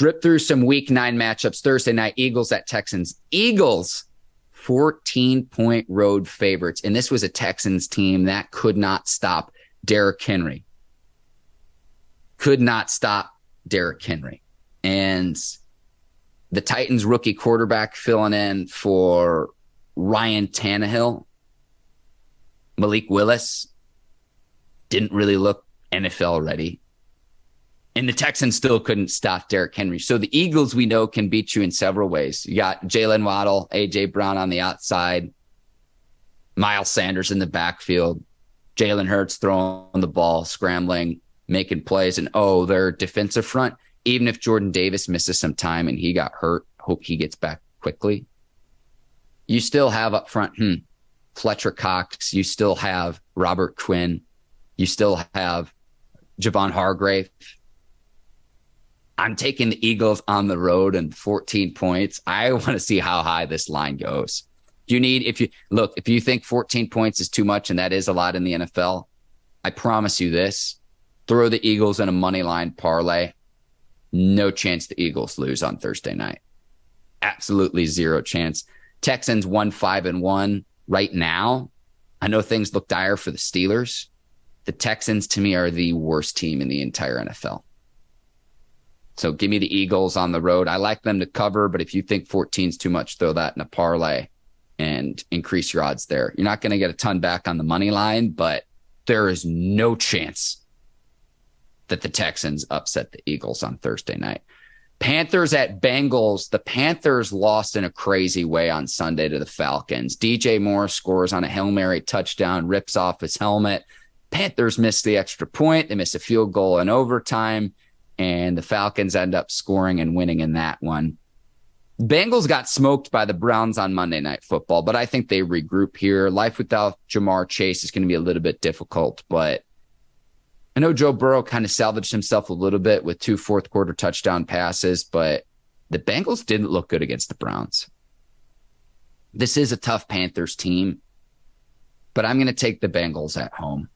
drip through some week 9 matchups. Thursday night, Eagles at Texans. Eagles, 14-point road favorites. And this was a Texans team that could not stop Derrick Henry. Could not stop Derrick Henry. And the Titans rookie quarterback filling in for Ryan Tannehill, Malik Willis, didn't really look NFL ready. And the Texans still couldn't stop Derrick Henry. So the Eagles, we know, can beat you in several ways. You got Jalen Waddle, A.J. Brown on the outside, Miles Sanders in the backfield, Jalen Hurts throwing the ball, scrambling, making plays. And, their defensive front, even if Jordan Davis misses some time and he got hurt, hope he gets back quickly. You still have up front, Fletcher Cox. You still have Robert Quinn. You still have Javon Hargrave. I'm taking the Eagles on the road and 14 points. I want to see how high this line goes. If you think 14 points is too much, and that is a lot in the NFL, I promise you this, throw the Eagles in a money line parlay. No chance the Eagles lose on Thursday night. Absolutely zero chance. Texans 1-5-1 right now. I know things look dire for the Steelers. The Texans, to me, are the worst team in the entire NFL. So give me the Eagles on the road. I like them to cover, but if you think 14 is too much, throw that in a parlay and increase your odds there. You're not going to get a ton back on the money line, but there is no chance that the Texans upset the Eagles on Thursday night. Panthers at Bengals. The Panthers lost in a crazy way on Sunday to the Falcons. DJ Moore scores on a Hail Mary touchdown, rips off his helmet. Panthers missed the extra point. They missed a field goal in overtime, and the Falcons end up scoring and winning in that one. Bengals got smoked by the Browns on Monday Night Football, but I think they regroup here. Life without Jamar Chase is going to be a little bit difficult, but I know Joe Burrow kind of salvaged himself a little bit with 2 fourth-quarter touchdown passes, but the Bengals didn't look good against the Browns. This is a tough Panthers team, but I'm going to take the Bengals at home.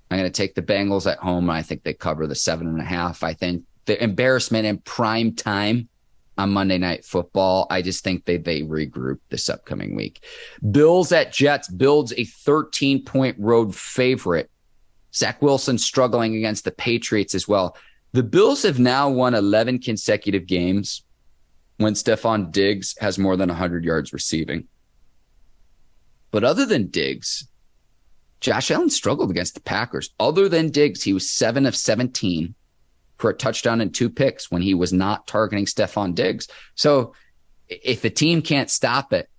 I'm going to take the Bengals at home, and I think they cover the 7.5. I think the embarrassment in prime time on Monday Night Football, I just think they regroup this upcoming week. Bills at Jets. Bills a 13-point road favorite. Zach Wilson struggling against the Patriots as well. The Bills have now won 11 consecutive games when Stephon Diggs has more than 100 yards receiving. But other than Diggs, Josh Allen struggled against the Packers. Other than Diggs, he was 7 of 17 for a touchdown and 2 picks when he was not targeting Stephon Diggs. So if the team can't stop it,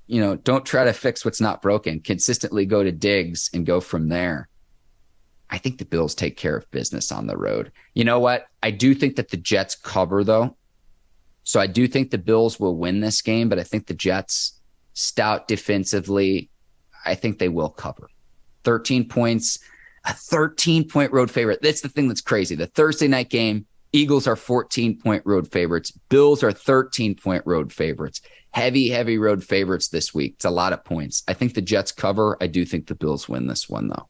don't try to fix what's not broken. Consistently go to Diggs and go from there. I think the Bills take care of business on the road. You know what? I do think that the Jets cover, though. So I do think the Bills will win this game, but I think the Jets, stout defensively, I think they will cover. 13 points, a 13-point road favorite. That's the thing that's crazy. The Thursday night game, Eagles are 14-point road favorites. Bills are 13-point road favorites. Heavy road favorites this week. It's a lot of points. I think the Jets cover. I do think the Bills win this one, though.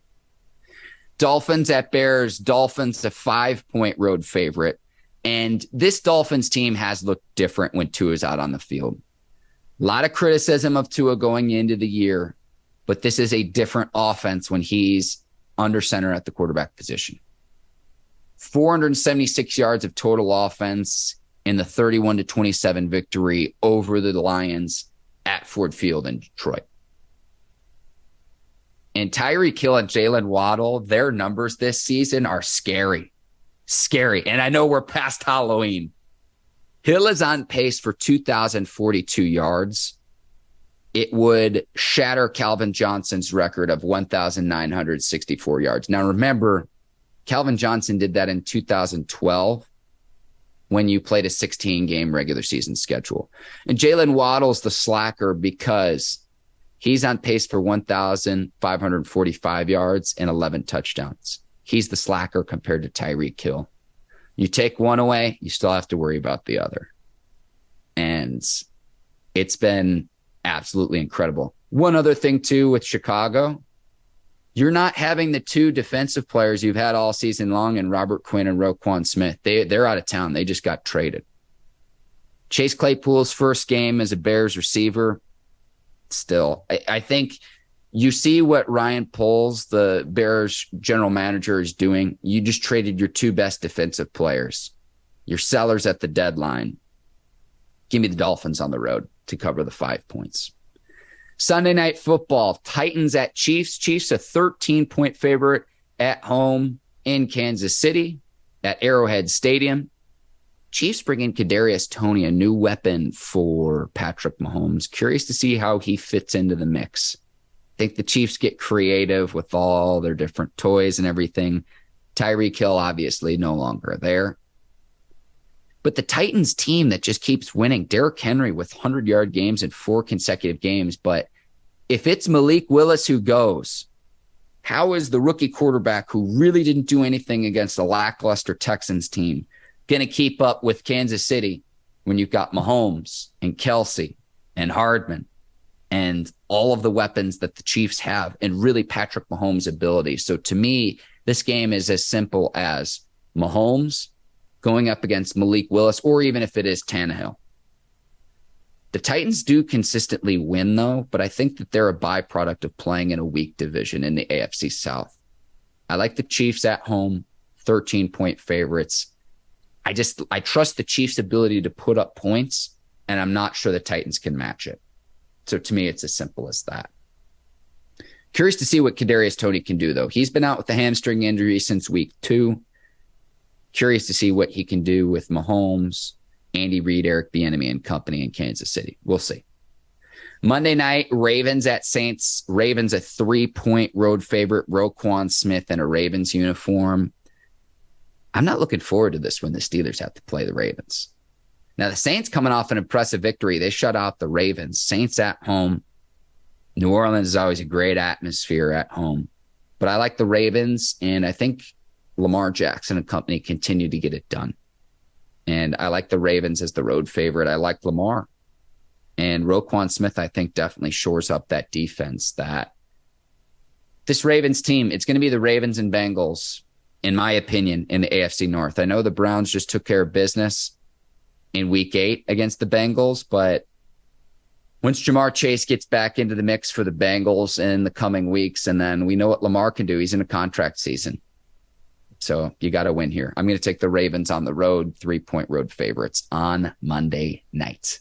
Dolphins at Bears. Dolphins a 5-point road favorite. And this Dolphins team has looked different when Tua's out on the field. A lot of criticism of Tua going into the year, but this is a different offense when he's under center at the quarterback position. 476 yards of total offense in the 31-27 victory over the Lions at Ford Field in Detroit. And Tyreek Hill and Jalen Waddle, their numbers this season are scary. Scary. And I know we're past Halloween. Hill is on pace for 2,042 yards. It would shatter Calvin Johnson's record of 1,964 yards. Now, remember, Calvin Johnson did that in 2012 when you played a 16-game regular season schedule. And Jalen Waddle's the slacker because he's on pace for 1,545 yards and 11 touchdowns. He's the slacker compared to Tyreek Hill. You take one away, you still have to worry about the other. And it's been absolutely incredible. One other thing, too, with Chicago, You're not having the two defensive players you've had all season long in Robert Quinn and Roquan Smith. They're out of town. They just got traded. Chase Claypool's first game as a Bears receiver. Still, I think you see what Ryan Poles, the Bears general manager, is doing. You just traded your two best defensive players, your sellers at the deadline. Give me the Dolphins on the road to cover the 5 points. Sunday Night Football, Titans at Chiefs. Chiefs a 13-point favorite at home in Kansas City at Arrowhead Stadium. Chiefs bring in Kadarius Toney, a new weapon for Patrick Mahomes. Curious to see how he fits into the mix. I think the Chiefs get creative with all their different toys and everything. Tyreek Hill obviously no longer there. But the Titans team that just keeps winning, Derrick Henry with 100-yard games in 4 consecutive games. But if it's Malik Willis who goes, how is the rookie quarterback who really didn't do anything against a lackluster Texans team going to keep up with Kansas City when you've got Mahomes and Kelsey and Hardman and all of the weapons that the Chiefs have and really Patrick Mahomes' ability? So to me, this game is as simple as Mahomes going up against Malik Willis, or even if it is Tannehill. The Titans do consistently win, though, but I think that they're a byproduct of playing in a weak division in the AFC South. I like the Chiefs at home, 13-point favorites. I trust the Chiefs' ability to put up points, and I'm not sure the Titans can match it. So to me, it's as simple as that. Curious to see what Kadarius Toney can do, though. He's been out with a hamstring injury since week 2. Curious to see what he can do with Mahomes, Andy Reid, Eric Bieniemy, and company in Kansas City. We'll see. Monday night, Ravens at Saints. Ravens a 3-point road favorite. Roquan Smith in a Ravens uniform. I'm not looking forward to this when the Steelers have to play the Ravens. Now, the Saints coming off an impressive victory. They shut out the Ravens. Saints at home. New Orleans is always a great atmosphere at home. But I like the Ravens, and I think Lamar Jackson and company continue to get it done. And I like the Ravens as the road favorite. I like Lamar. And Roquan Smith, I think, definitely shores up that defense. That this Ravens team, it's going to be the Ravens and Bengals, in my opinion, in the AFC North. I know the Browns just took care of business in week 8 against the Bengals, but once Jamar Chase gets back into the mix for the Bengals in the coming weeks, and then we know what Lamar can do. He's in a contract season. So you got to win here. I'm going to take the Ravens on the road, 3-point road favorites on Monday night.